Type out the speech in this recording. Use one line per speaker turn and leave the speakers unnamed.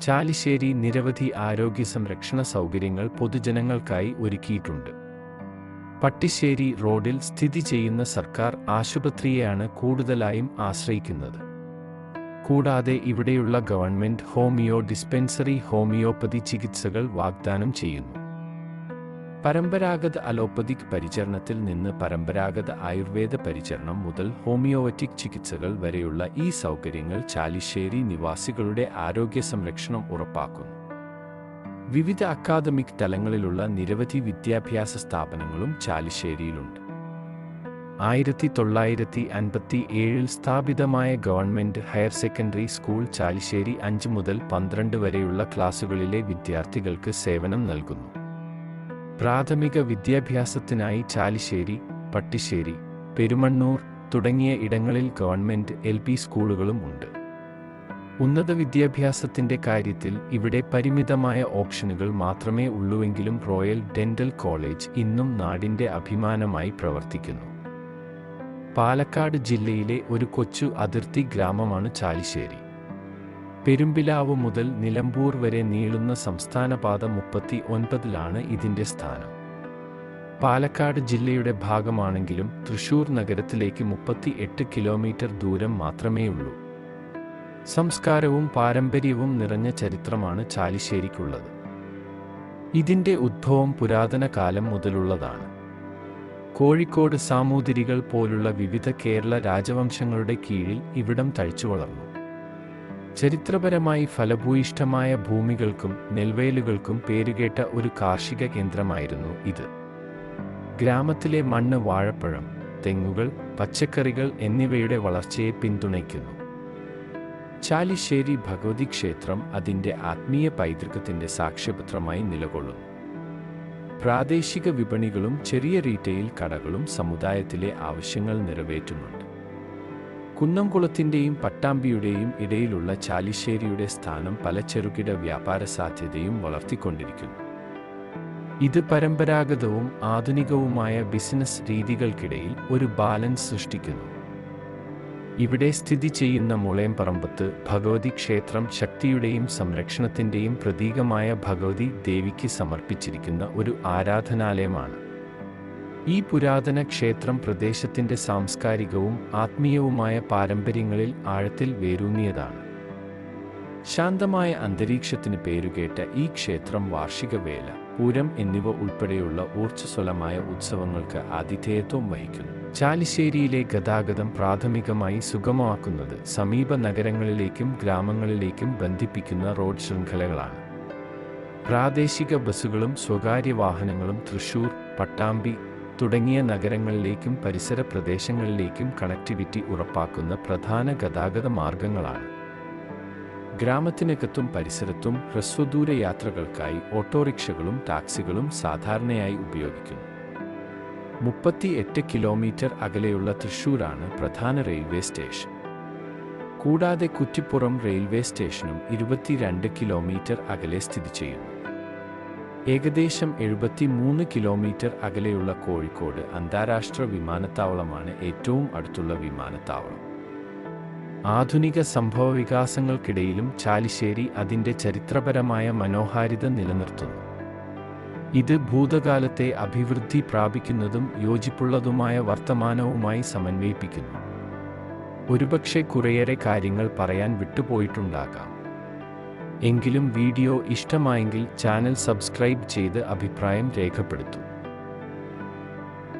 ചാലിശ്ശേരി നിരവധി ആരോഗ്യ സംരക്ഷണ സൗകര്യങ്ങൾ പൊതുജനങ്ങൾക്കായി ഒരുക്കിയിട്ടുണ്ട്. പട്ടിശ്ശേരി റോഡിൽ സ്ഥിതി ചെയ്യുന്ന സർക്കാർ ആശുപത്രിയെയാണ് കൂടുതലായും ആശ്രയിക്കുന്നത്. കൂടാതെ ഇവിടെയുള്ള ഗവൺമെന്റ് ഹോമിയോ ഡിസ്പെൻസറി ഹോമിയോപ്പതി ചികിത്സകൾ വാഗ്ദാനം ചെയ്യുന്നു. പരമ്പരാഗത അലോപ്പതിക് പരിചരണത്തിൽ നിന്ന് പരമ്പരാഗത ആയുർവേദ പരിചരണം മുതൽ ഹോമിയോപറ്റിക് ചികിത്സകൾ വരെയുള്ള ഈ സൗകര്യങ്ങൾ ചാലിശ്ശേരി നിവാസികളുടെ ആരോഗ്യ സംരക്ഷണം ഉറപ്പാക്കുന്നു. വിവിധ അക്കാദമിക് തലങ്ങളിലുള്ള നിരവധി വിദ്യാഭ്യാസ സ്ഥാപനങ്ങളും ചാലിശ്ശേരിയിലുണ്ട്. 1957 സ്ഥാപിതമായ government higher secondary school Chalissery 5 മുതൽ 12 വരെയുള്ള ക്ലാസുകളിലെ വിദ്യാർത്ഥികൾക്ക് സേവനം നൽകുന്നു. പ്രാഥമിക വിദ്യാഭ്യാസത്തിനായി ചാലിശ്ശേരി, പട്ടിശ്ശേരി, പെരുമണ്ണൂർ തുടങ്ങിയ ഇടങ്ങളിൽ ഗവൺമെന്റ് LP സ്കൂളുകളും ഉണ്ട്. ഉന്നത വിദ്യാഭ്യാസത്തിന്റെ കാര്യത്തിൽ ഇവിടെ പരിമിതമായ ഓപ്ഷനുകൾ മാത്രമേ ഉള്ളുവെങ്കിലും റോയൽ ഡെന്റൽ കോളേജ് ഇന്നും നാടിന്റെ അഭിമാനമായി പ്രവർത്തിക്കുന്നു. പാലക്കാട് ജില്ലയിലെ ഒരു കൊച്ചു അതിർത്തി ഗ്രാമമാണ് ചാലിശ്ശേരി. പെരുമ്പിലാവ് മുതൽ നിലമ്പൂർ വരെ നീളുന്ന സംസ്ഥാനപാത 39-ലാണ് ഇതിന്റെ സ്ഥാനം. പാലക്കാട് ജില്ലയുടെ ഭാഗമാണെങ്കിലും തൃശൂർ നഗരത്തിലേക്ക് 38 കിലോമീറ്റർ ദൂരം മാത്രമേയുള്ളൂ. സംസ്കാരവും പാരമ്പര്യവും നിറഞ്ഞ ചരിത്രമാണ് ചാലിശ്ശേരിക്കുള്ളത്. ഇതിന്റെ ഉദ്ഭവം പുരാതന കാലം മുതലുള്ളതാണ്. കോഴിക്കോട് സാമൂതിരികൾ പോലുള്ള വിവിധ കേരള രാജവംശങ്ങളുടെ കീഴിൽ ഇവിടം തഴച്ചുവളർന്നു. ചരിത്രപരമായി ഫലഭൂയിഷ്ഠമായ ഭൂമികൾക്കും നെൽവയലുകൾക്കും പേരുകേട്ട ഒരു കാർഷിക കേന്ദ്രമായിരുന്നു ഇത്. ഗ്രാമത്തിലെ മണ്ണ് വാഴപ്പഴം, തെങ്ങുകൾ, പച്ചക്കറികൾ എന്നിവയുടെ വളർച്ചയെ പിന്തുണയ്ക്കുന്നു. ചാലിശ്ശേരി ഭഗവതി ക്ഷേത്രം അതിൻ്റെ ആത്മീയ പൈതൃകത്തിൻ്റെ സാക്ഷ്യപത്രമായി നിലകൊള്ളുന്നു. പ്രാദേശിക വിപണികളും ചെറിയ റീറ്റെയിൽ കടകളും സമുദായത്തിലെ ആവശ്യങ്ങൾ നിറവേറ്റുന്നുണ്ട്. കുന്നംകുളത്തിൻ്റെയും പട്ടാമ്പിയുടെയും ഇടയിലുള്ള ചാലിശ്ശേരിയുടെ സ്ഥാനം പല ചെറുകിട വ്യാപാര സാധ്യതയും വളർത്തിക്കൊണ്ടിരിക്കുന്നു. ഇത് പരമ്പരാഗതവും ആധുനികവുമായ ബിസിനസ് രീതികൾക്കിടയിൽ ഒരു ബാലൻസ് സൃഷ്ടിക്കുന്നു. ഇവിടെ സ്ഥിതി ചെയ്യുന്ന മുളയംപറമ്പത്ത് ഭഗവതി ക്ഷേത്രം ശക്തിയുടെയും സംരക്ഷണത്തിൻ്റെയും പ്രതീകമായ ഭഗവതി ദേവിക്ക് സമർപ്പിച്ചിരിക്കുന്ന ഒരു ആരാധനാലയമാണ്. ഈ പുരാതന ക്ഷേത്രം പ്രദേശത്തിൻ്റെ സാംസ്കാരികവും ആത്മീയവുമായ പാരമ്പര്യങ്ങളിൽ ആഴത്തിൽ വേരൂന്നിയതാണ്. ശാന്തമായ അന്തരീക്ഷത്തിന് പേരുകേട്ട ഈ ക്ഷേത്രം വാർഷിക വേല, പൂരം എന്നിവ ഉൾപ്പെടെയുള്ള ഊർജ്ജസ്വലമായ ഉത്സവങ്ങൾക്ക് ആതിഥേയത്വം വഹിക്കുന്നു. ചാലിശ്ശേരിയിലെ ഗതാഗതം പ്രാഥമികമായി സുഗമമാക്കുന്നത് സമീപ നഗരങ്ങളിലേക്കും ഗ്രാമങ്ങളിലേക്കും ബന്ധിപ്പിക്കുന്ന റോഡ് ശൃംഖലകളാണ്. പ്രാദേശിക ബസ്സുകളും സ്വകാര്യ വാഹനങ്ങളും തൃശൂർ, പട്ടാമ്പി തുടങ്ങിയ നഗരങ്ങളിലേക്കും പരിസര പ്രദേശങ്ങളിലേക്കും കണക്ടിവിറ്റി ഉറപ്പാക്കുന്ന പ്രധാന ഗതാഗത മാർഗങ്ങളാണ്. ഗ്രാമത്തിനകത്തും പരിസരത്തും ഹ്രസ്വദൂര യാത്രകൾക്കായി ഓട്ടോറിക്ഷകളും ടാക്സികളും സാധാരണയായി ഉപയോഗിക്കുന്നു. 38 കിലോമീറ്റർ അകലെയുള്ള തൃശൂരാണ് പ്രധാന റെയിൽവേ സ്റ്റേഷൻ. കൂടാതെ കുറ്റിപ്പുറം റെയിൽവേ സ്റ്റേഷനും 22 കിലോമീറ്റർ അകലെ സ്ഥിതി ചെയ്യുന്നു. ഏകദേശം 73 കിലോമീറ്റർ അകലെയുള്ള കോഴിക്കോട് അന്താരാഷ്ട്ര വിമാനത്താവളമാണ് ഏറ്റവും അടുത്തുള്ള വിമാനത്താവളം. ആധുനിക സംഭവവികാസങ്ങൾക്കിടയിലും ചാലിശ്ശേരി അതിൻ്റെ ചരിത്രപരമായ മനോഹാരിത നിലനിർത്തുന്നു. ഇത് ഭൂതകാലത്തെ അഭിവൃദ്ധി പ്രാപിക്കുന്നതും യോജിപ്പുള്ളതുമായ വർത്തമാനവുമായി സമന്വയിപ്പിക്കുന്നു. ഒരുപക്ഷെ കുറേയേറെ കാര്യങ്ങൾ പറയാൻ വിട്ടുപോയിട്ടുണ്ടാകാം. എങ്കിലും വീഡിയോ ഇഷ്ടമായെങ്കിൽ ചാനൽ സബ്സ്ക്രൈബ് ചെയ്ത് അഭിപ്രായം രേഖപ്പെടുത്തൂ.